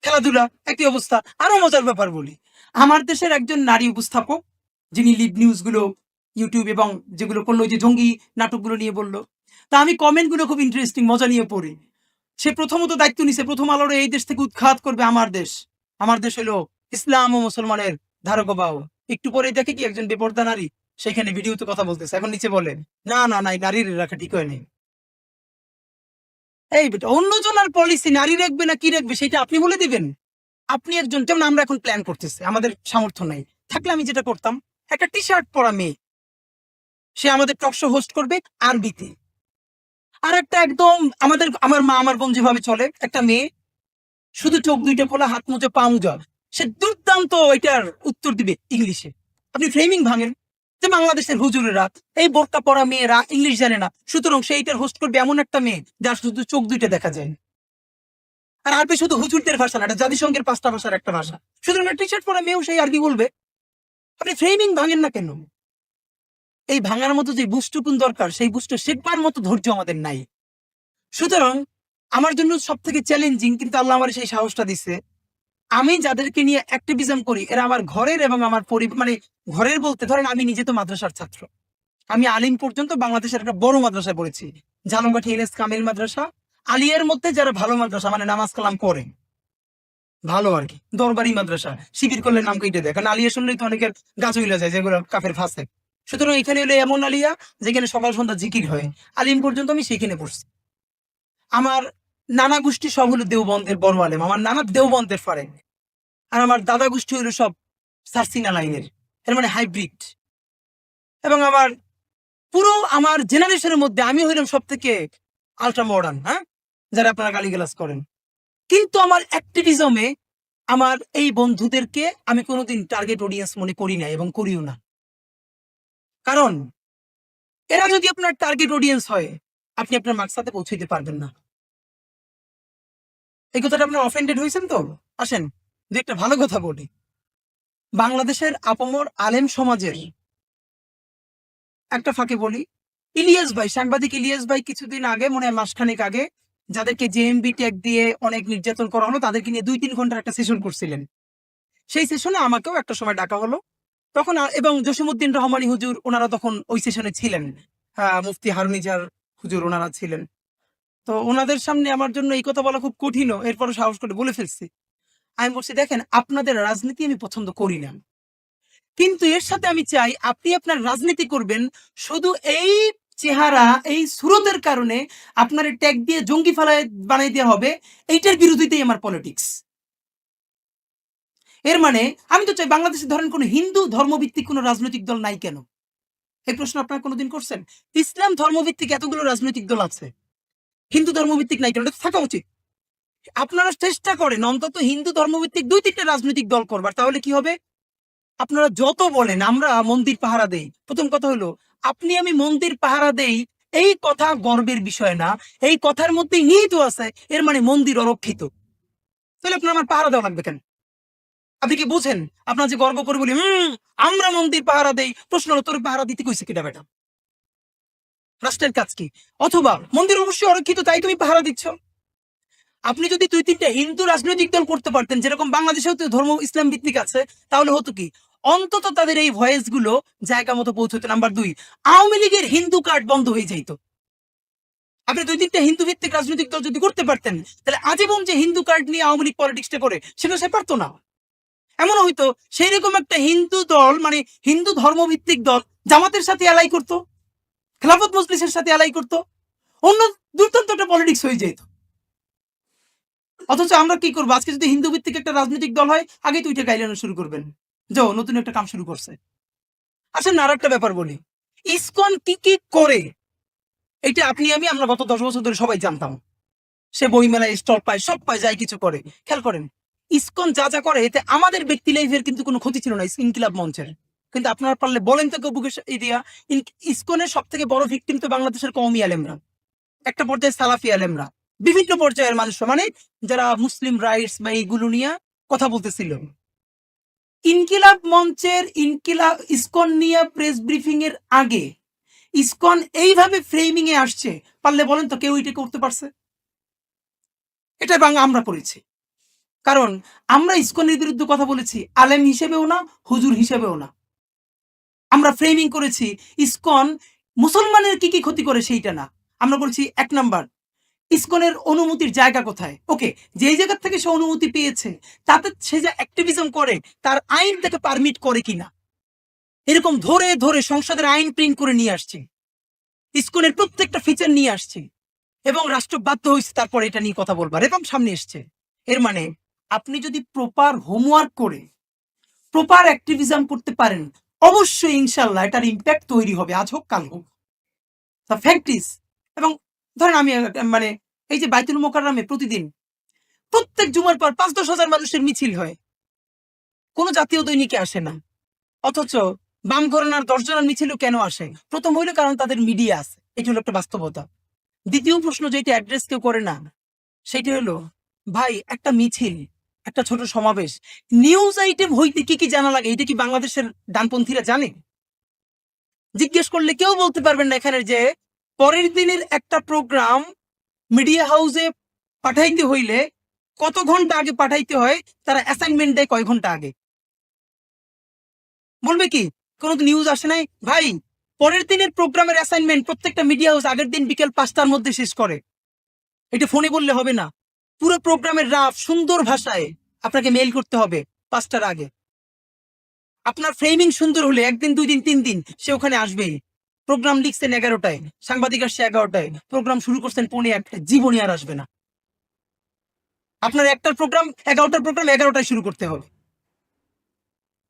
খেলাধুলা একই অবস্থা। আরো মজার ব্যাপার বলি, আমার দেশের একজন নারী উপস্থাপক, যিনি লিড নিউজ গুলো ইউটিউব এবং যেগুলো করলো, যে জঙ্গি নাটকগুলো নিয়ে বললো, তা আমি কমেন্ট গুলো খুব ইন্টারেস্টিং মজা নিয়ে পড়ি। সে প্রথমত দায়িত্ব নিছে প্রথম আলোর এই দেশ থেকে উৎখাত করবে আমার দেশ। আমার দেশ হলো ইসলাম ও মুসলমানের ধারক বাহক। একটু পরে দেখে কি একজন বেপর্দা নারী সেখানে ভিডিওতে কথা বলতেছে। এখন নিচে বলে না না না, নারীর রাখা ঠিক হয়নি। এই বেটা, অন্যজনের পলিসি নারী রাখবে না কি রাখবে সেটা আপনি বলে দিবেন? আপনি একজন, যেমন আমরা এখন প্ল্যান করতেছি, আমাদের সামর্থ্য নাই, থাকলে আমি যেটা করতাম, একটা টি শার্ট পরা মেয়ে সে আমাদের টক শো হোস্ট করবে আরবিতে। আর একটা একদম আমার মা আমার বোন যেভাবে চলে, একটা মেয়ে শুধু চোখ দুইটা খোলা, হাত মুজে পা মুজা, সে দুর্দান্ত এটার উত্তর দিবে ইংলিশে। আপনি ফ্রেমিং ভাঙেন যে বাংলাদেশের হুজুরেরা, এই বোরকা পরা মেয়েরা ইংলিশ জানে না, সুতরাং সে এটার হোস্ট করবে এমন একটা মেয়ে যার শুধু চোখ দুইটা দেখা যায়। আর আরবি শুধু হুজুরদের ভাষা না, এটা জাতিসংঘের 5টা ভাষার একটা ভাষা। সুতরাং টি শার্ট পরা মেয়েও সেই আরবি বলবে। আপনি ফ্রেমিং ভাঙেন না কেন? এই ভাঙার মতো যে বুস্টটুকুন দরকার, সেই বুস্ট শেখবার মতো ধৈর্য আমাদের নাই। সুতরাং আমার জন্য সব থেকে চ্যালেঞ্জিং, কিন্তু আল্লাহ আমার সেই সাহসটা দিছে, আমি যাদেরকে নিয়ে অ্যাক্টিভিজম করি এরা আমার ঘরের এবং আমার মানে ঘরের বলতে ধরেন আমি নিজে তো মাদ্রাসার ছাত্র। আমি আলিম পর্যন্ত বাংলাদেশের একটা বড় মাদ্রাসায় পড়েছি, ঝালমকাঠি এলএস কামিল মাদ্রাসা। আলিয়ার মধ্যে যারা ভালো মাদ্রাসা, মানে নামাজ কালাম করে ভালো আর কি, দরবারি মাদ্রাসা, শিবির করলে নাম কেটে দেয়, কারণ আলিয়া শুনলেই তো অনেকের গাছ হইলা যায়, যেগুলো কাফের ফাঁসে। সুতরাং এখানে হলো এমন আলিয়া যেখানে সকাল সন্ধ্যা জিকির হয়। আলিম পর্যন্ত আমি সেখানে পড়ছি। আমার নানা গোষ্ঠী সব হলো দেওবন্দের বড় আলেম, আমার নানা দেওবন্দের ফারে। আর আমার দাদা গোষ্ঠী হইলো সব সার্সিনা লাইনের, এর মানে হাইব্রিড। এবং আমার পুরো আমার জেনারেশনের মধ্যে আমি হইলাম সব থেকে আলট্রা মডার্ন, হ্যাঁ, যারা আপনারা গালিগালাজ করেন। কিন্তু আমার অ্যাক্টিভিজমে আমার এই বন্ধুদেরকে আমি কোনোদিন টার্গেট অডিয়েন্স মনে করি না এবং করিও না। কারণ এরা যদি আপনার টার্গেট অডিয়েন্স হয়, আপনি আপনার মাকসাদে পৌঁছাইতে পারবেন না। এই কথাটা আপনার অফেন্ডেড হয়েছেন তো? আসেন দু একটা ভালো কথা বলি। বাংলাদেশের আপামর আলেম সমাজের একটা ফাঁকে বলি, ইলিয়াস ভাই, সাংবাদিক ইলিয়াস ভাই কিছুদিন আগে, মনে হয় মাসখানেক আগে, যাদেরকে জেএমবি ট্যাগ দিয়ে অনেক নির্যাতন করা হলো তাদেরকে নিয়ে 2-3 ঘন্টার একটা সেশন করছিলেন। সেই সেশনে আমাকেও একটা সময় ডাকা হলো তখন, এবং জসিমউদ্দিন রহমানী হুজুর ওনারা তখন ওই সেশনে ছিলেন, মুফতি হারুনিজার হুজুর ওনারা ছিলেন। তো ওনাদের সামনে আমার জন্য এই কথা বলা খুব কঠিন, এরপরও সাহস করে বলে ফেলছি। আমি বলছি, দেখেন আপনাদের রাজনীতি আমি পছন্দ করি না, কিন্তু এর সাথে আমি চাই আপনি আপনার রাজনীতি করবেন শুধু এই চেহারা, এই সুরতের কারণে আপনার ট্যাগ দিয়ে জঙ্গি ফালায় বানাই দেওয়া হবে, এইটার বিরোধিতাই আমার পলিটিক্স। এর মানে আমি তো চাই বাংলাদেশে ধরেন কোনো হিন্দু ধর্মভিত্তিক কোনো রাজনৈতিক দল নাই কেন? এই প্রশ্ন আপনারা কোনোদিন করছেন? ইসলাম ধর্মভিত্তিক এতগুলো রাজনৈতিক দল আছে, হিন্দু ধর্মভিত্তিক নাই কেন? এটা তো থাকা উচিত। আপনারা চেষ্টা করেন অন্তত হিন্দু ধর্মভিত্তিক 2-3টা রাজনৈতিক দল করবার, তাহলে কি হবে? আপনারা যত বলেন আমরা মন্দির পাহারা দেই, প্রথম কথা হলো আপনি আমি মন্দির পাহারা দেই এই কথা গর্বের বিষয় না, এই কথার মধ্যেই নিহিত আছে এর মানে মন্দির অরক্ষিত। তাহলে আপনার আমার পাহারা দেওয়া লাগবে কেন? আপনি কি বুঝেন? আপনার যে গর্ব করে বলি আমরা মন্দির পাহারা দেই, প্রশ্ন হলো তোর পাহারা দিতে কইছে কিনা বেটা? রাষ্ট্রের কাজ কি? অথবা মন্দির অবশ্যই অরক্ষিত তাই তুমি পাহারা দিচ্ছ। আপনি যদি 2-3টা হিন্দু রাজনৈতিক দল করতে পারতেন, যেরকম বাংলাদেশেও তো ধর্ম ইসলাম ভিত্তিক আছে, তাহলে হতো কি অন্তত তাদের এই ভয়েস গুলো জায়গা মতো পৌঁছতো। নাম্বার 2, আওয়ামী লীগের হিন্দু কার্ড বন্ধ হয়ে যাইতো। আপনি 2-3টা হিন্দু ভিত্তিক রাজনৈতিক দল যদি করতে পারতেন, তাহলে আজীবন যে হিন্দু কার্ড নিয়ে আওয়ামী লীগ পলিটিক্সটা করে সেটা সে পারতো না। এমনও হইতো সেই রকম একটা হিন্দু দল, মানে হিন্দু ধর্মভিত্তিক দল জামাতের সাথে অ্যালাই করতো, খেলাফত মজলিসের সাথে অ্যালাই করতো, অন্য দুর্দান্ত একটা পলিটিক্স হয়ে যেত। অথচ আমরা কি করবো, আজকে যদি হিন্দু ভিত্তিক একটা রাজনৈতিক দল হয়, আগে তো ওইটা গাইলানো শুরু করবেন, যাও নতুন একটা কাম শুরু করছে। আসেন আর একটা ব্যাপার বলি, ইসকন কি কি করে এটা আপনি আমি আমরা গত 10 বছর ধরে সবাই জানতাম। সে বইমেলায় স্টল পায়, সব পায়, যাই কিছু করে। খেয়াল করেন ইসকন যা যা করে এতে আমাদের ব্যক্তি লাইফের কিন্তু কোনো ক্ষতি ছিল না ইনকিলাব মঞ্চের। কিন্তু আপনারা পারলে বলেন তো বুকের এরিয়া, ইসকনের সব থেকে বড় ভিকটিম তো বাংলাদেশের কওমি আলেমরা, একটা পর্যায়ে সালাফি আলেমরা, বিভিন্ন পর্যায়ের মানুষরা, মানে যারা মুসলিম রাইটস বা এইগুলো নিয়ে কথা বলতেছিল। ইনকিলাব মঞ্চের ইসকন নিয়ে প্রেস ব্রিফিং এর আগে ইসকন এইভাবে ফ্রেমিং এ আসছে, পারলে বলেন তো কেউ এটা করতে পারছে? এটা আমরা করেছি, কারণ আমরা ইসকনের বিরুদ্ধে কথা বলেছি আলেম হিসেবেও না, হুজুর হিসেবেও না। আমরা ফ্রেমিং করেছি ইসকন মুসলমানের কি কি ক্ষতি করে সেইটা না, আমরা বলেছি 1 নাম্বার ইসকনের অনুমতির জায়গা কোথায়। ওকে, যেই জায়গা থেকে সে অনুমতি পেয়েছে তাতে সে যে অ্যাক্টিভিজম করে তার আইন তাকে পারমিট করে কিনা, এরকম ধরে ধরে সংসদের আইন প্রিন্ট করে নিয়ে আসছে, ইসকনের প্রত্যেকটা ফিচার নিয়ে আসছে, এবং রাষ্ট্র বাধ্য হয়েছে তারপর এটা নিয়ে কথা বলবার, এবং সামনে এসছে। এর মানে আপনি যদি প্রপার হোমওয়ার্ক করে প্রপার অ্যাক্টিভিজম করতে পারেন, অবশ্যই ইনশাল্লাহ এটার ইম্প্যাক্ট তৈরি হবে, আজ হোক কাল হোক। ফ্যাক্ট ইজ, এবং ধরেন আমি মানে এই যে বাইতুল মোকাররমে প্রতিদিন প্রত্যেক জুমার পর 5-10 হাজার মানুষের মিছিল হয়, কোনো জাতীয় দৈনিকে আসে না। অথচ বাম ঘরানার 10 জনের মিছিলও কেন আসে? প্রথম হইলো কারণ তাদের মিডিয়া আছে, এটা হলো একটা বাস্তবতা। দ্বিতীয় প্রশ্ন যেটা অ্যাড্রেস কেউ করে না, সেটা হলো ভাই একটা মিছিল, একটা ছোট সমাবেশ, নিউজ আইটেম হইতে কি কি জানা লাগে এটা কি বাংলাদেশের ডানপন্থীরা জানে? জিজ্ঞেস করলে কেউ বলতে পারবেন না এখানে যে পরের দিনের একটা প্রোগ্রাম মিডিয়া হাউসে পাঠাইতে হইলে কত ঘন্টা আগে পাঠাইতে হয়, তারা অ্যাসাইনমেন্ট দেয় কয় ঘন্টা আগে। বলবে কি কোনো নিউজ আসে নাই? ভাই পরের দিনের প্রোগ্রামের অ্যাসাইনমেন্ট প্রত্যেকটা মিডিয়া হাউস আগের দিন বিকেল 5টার মধ্যে শেষ করে। এটা ফোনে বললে হবে না, পুরো প্রোগ্রামের রাফ সুন্দর ভাষায় আপনাকে মেইল করতে হবে 5টার আগে। আপনার ফ্রেমিং সুন্দর হলে 1 দিন 2 দিন 3 দিন সে ওখানে আসবেই। প্রোগ্রাম লিখছেন 11টায়, সাংবাদিক আসছে 11টায়, প্রোগ্রাম শুরু করছেন 11:45, জীবনই আর আসবে না। আপনার 1টার প্রোগ্রাম 11টার প্রোগ্রাম 11টায় শুরু করতে হবে।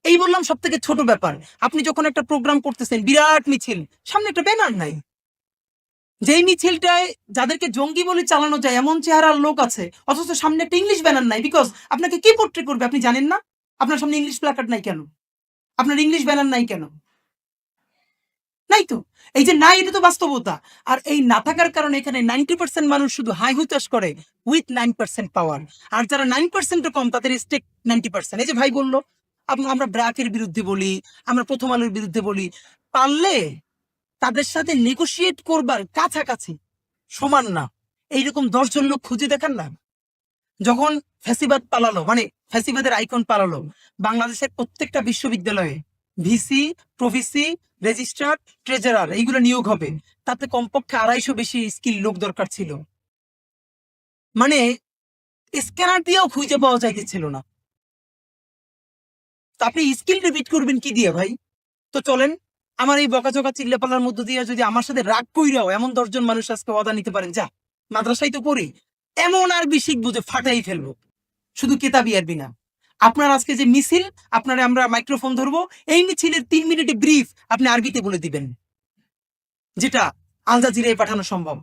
এই বললাম সব থেকে ছোট ব্যাপার। আপনি যখন একটা প্রোগ্রাম করতেছেন, বিরাট মিছিল, সামনে একটা ব্যানার নাই, যেই মিছিলটায় যাদেরকে জঙ্গি বলে চালানো যায় এমন চেহারার লোক আছে, অথচ সামনে একটা ইংলিশ ব্যানার নাই। বিকজ আপনাকে কি পোর্ট্রে করবে আপনি জানেন না। আপনার সামনে ইংলিশ প্ল্যাকার্ড নাই কেন? আপনার ইংলিশ ব্যানার নাই কেন? নাই তো। এই যে নাই, এটা তো বাস্তবতা। আর এই না থাকার কারণে এখানে 90% মানুষ শুধু হাই হুতাশ করে উইথ 9% পাওয়ার, আর যারা 9% কম তাদের স্টেক 90%। এই যে ভাই বললো আমরা ব্র্যাকের বিরুদ্ধে বলি, আমরা প্রথম আলোর বিরুদ্ধে বলি, পারলে তাদের সাথে নেগোশিয়েট করবার কাছাকাছি সমান না এইরকম 10 জন লোক খুঁজে দেখান না। যখন ফ্যাসিবাদ পালালো, মানে ফ্যাসিবাদের আইকন পালালো, বাংলাদেশের প্রত্যেকটা বিশ্ববিদ্যালয়ে ভিসি, প্রভিসি, রেজিস্ট্রার, ট্রেজারার এইগুলো নিয়োগ হবে, তাতে কমপক্ষে 250 বেশি স্কিল লোক দরকার ছিল। মানে স্ক্যানার দিয়েও খুঁজে পাওয়া যাইতেছিল না। তো আপনি স্কিল রিপিট করবেন কি দিয়ে ভাই? তো চলেন আমার এই বকাঝকা চিল্লাপাল্লার মধ্য দিয়ে যদি আমার সাথে রাগ কইরাও এমন 10 জন মানুষ আজকে ওয়াদা নিতে পারেন, যা মাদ্রাসায় তো পড়ি, এমন আরবি শিখবো যে ফাটাই ফেলবো, শুধু কেতাবি আরবি না। আপনার আজকে যে মিছিল, আপনারে আমরা মাইক্রোফোন ধরবো, এই মিছিলের 3 মিনিটে ব্রিফ আপনি আরবিতে বলে দিবেন, যেটা আল জাজিরায় পাঠানো সম্ভব,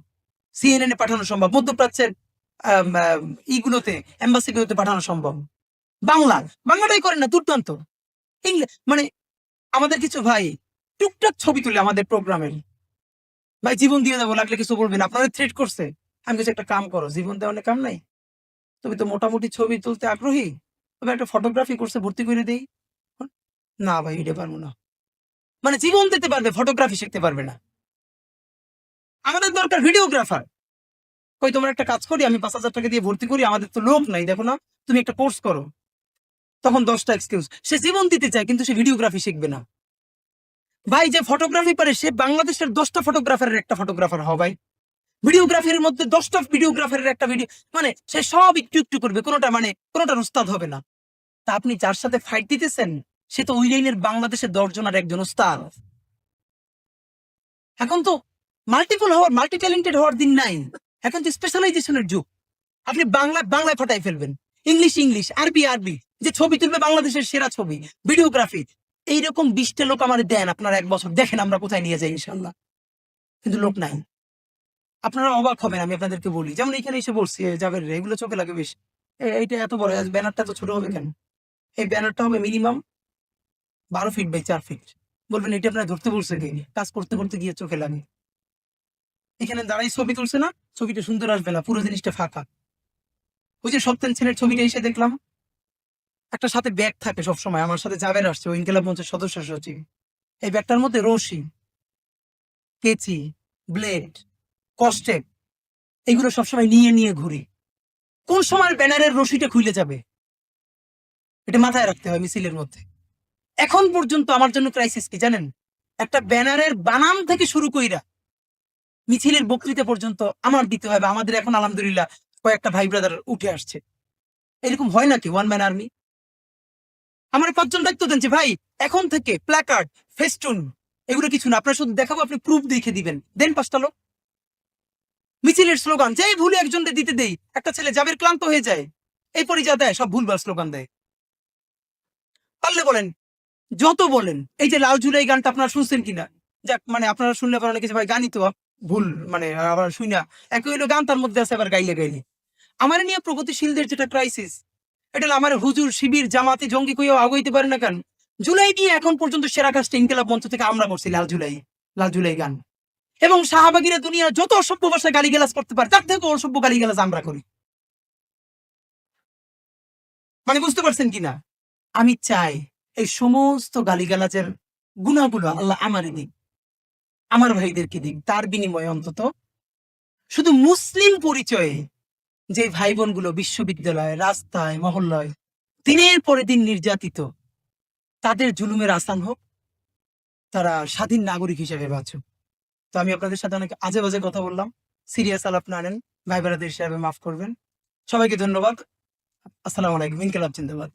সিএনএন এ পাঠানো সম্ভব, মধ্যপ্রাচ্যের ইগুলোতে, এম্বাসিগুলোতে পাঠানো সম্ভব। বাংলাটাই করেন না, দুর্দান্ত। মানে আমাদের কিছু ভাই টুকটাক ছবি তুলে আমাদের প্রোগ্রামের, ভাই জীবন দিয়ে দেবো লাগলে কিছু বলবেন, আপনারা থ্রেট করছে। আমি কিছু একটা কাম করো, জীবন দেওয়া কাম নাই, তুমি তো মোটামুটি ছবি তুলতে আগ্রহী, তবে একটা ফটোগ্রাফি কোর্সে ভর্তি করে দেই। না ভাই এটা পারবো না, মানে জীবন দিতে পারবে, ফটোগ্রাফি শিখতে পারবে না। আমাদের দরকার ভিডিওগ্রাফার। কই তোমার একটা কাজ করি, আমি 5,000 টাকা দিয়ে ভর্তি করি, আমাদের তো লোক নাই, দেখো না তুমি একটা কোর্স করো। তখন 10টা এক্সকিউজ, সে জীবন দিতে চায় কিন্তু সে ভিডিওগ্রাফি শিখবে না। ভাই যে ফটোগ্রাফি পারে সে বাংলাদেশের 10টা ফটোগ্রাফারের একটা ফটোগ্রাফার হবে ভাই। ভিডিওগ্রাফির মধ্যে 10টা ভিডিওগ্রাফারের একটা ভিডিও, মানে সে সব একটু একটু করবে, কোনোটার উস্তাদ হবে না। তা আপনি যার সাথে ফাইট দিতেছেন সে তো ওই লাইনের বাংলাদেশের 10 জনের একজন ওস্তাদ। এখন তো মাল্টিপল হওয়ার, মাল্টি ট্যালেন্টেড হওয়ার দিন নাই। এখন তো স্পেশালাইজেশনের যুগ। আপনি বাংলায় ফাটাই ফেলবেন, ইংলিশ, আরবি আরবি, যে ছবি তুলবে বাংলাদেশের সেরা ছবি, ভিডিওগ্রাফি। এইরকম 20টা লোক আমার দেন, আপনারা 1 বছর দেখেন আমরা কোথায় নিয়ে যাই ইনশাল্লাহ। কিন্তু লোক নাই। আপনারা অবাক হবেন আমি আপনাদেরকে বলি, যেমন এখানে এসে বলছি যাবেন এগুলো চোখে লাগে বেশি। এইটা এত বড়, ব্যানারটা তো ছোট হবে কেন? এই ব্যানারটা হবে মিনিমাম 12 ফিট বাই 4 ফিট। বলবেন এটা আপনারা ধরতে বলছে কি? কাজ করতে করতে গিয়ে চোখে লাগে। এখানে দাঁড়াই ছবি তুলছে না, ছবিটা সুন্দর আসবে না, পুরো জিনিসটা ফাঁকা। ওই যে সত্যেন ছেলের ছবিটা এসে দেখলাম, একটা সাথে ব্যাগ থাকে সবসময়। আমার সাথে জাবের আসছে, ওই ইনকিলাব মঞ্চের সদস্য সচিব। এই ব্যাগটার মধ্যে রশি, কেচি, ব্লেড, কস্টেপ, এগুলো সবসময় নিয়ে নিয়ে ঘুরি। কোন সময় ব্যানারের রশিটা খুলে যাবে এটা মাথায় রাখতে হয় মিছিলের মধ্যে। এখন পর্যন্ত আমার জন্য ক্রাইসিস কি জানেন? একটা ব্যানারের বানাম থেকে শুরু কইরা মিছিলের বক্তৃতা পর্যন্ত আমার দিতে হবে। আমাদের এখন আলহামদুলিল্লাহ কয়েকটা ভাই ব্রাদার উঠে আসছে। এরকম হয় নাকি ওয়ান ম্যান আর্মি? আমার 5 জন দায়িত্ব দেন যে ভাই এখন থেকে প্ল্যাকার্ড, ফেস্টুন এগুলো কিছু না, আপনার শুধু দেখাবো, আপনি প্রুফ দেখে দিবেন, দেন 5টা লোক। মিছিলের স্লোগান যেই ভুলে একজনকে দিতে দেই, একটা ছেলে যাবের ক্লান্ত হয়ে যায়, এরপরই যা দেয় সব ভুলভাল স্লোগান দেয়। পারলে বলেন, যত বলেন। এই যে লাল জুলাই গানটা আপনারা শুনছেন কিনা? যাক, মানে আপনারা শুনলে পরে অনেকে ভাই গানই তো ভুল, মানে আবার শুই না একই হইলো গান, তার মধ্যে আছে আবার গাইলে গাইলে। আমার নিয়ে প্রগতিশীলদের যেটা ক্রাইসিস, এটা হলো আমার হুজুর, শিবির, জামাতি, জঙ্গি কইও আগাইতে পারে না কেন? জুলাই নিয়ে এখন পর্যন্ত সেরা কাজটা ইনকিলাব মঞ্চ থেকে আমরা করছি, লাল জুলাই গান। এবং শাহবাগীরা দুনিয়ার যত অসভ্য ভাষায় গালিগালাজ করতে পারে তার থেকে অসভ্য গালিগালাজ আমরা করি। মানে বুঝতে পারছেন কিনা? আমি চাই এই সমস্ত গালিগালাজের গুণাগুলো আল্লাহ আমারই দিক, আমার ভাইদেরকে দিক। তার বিনিময়ে অন্তত শুধু মুসলিম পরিচয়ে যে ভাই বোনগুলো বিশ্ববিদ্যালয়ে, রাস্তায়, মহল্লায় দিনের পরে দিন নির্যাতিত, তাদের জুলুমের আসান হোক, তারা স্বাধীন নাগরিক হিসেবে বাঁচুক। তো আমি আপনাদের সাথে অনেক আজে বাজে কথা বললাম, সিরিয়াস আলাপ না নেন, ভাই ব্রাদার হিসেবে মাফ করবেন। সবাইকে ধন্যবাদ। আসসালামু আলাইকুম। ইনকিলাব জিন্দাবাদ।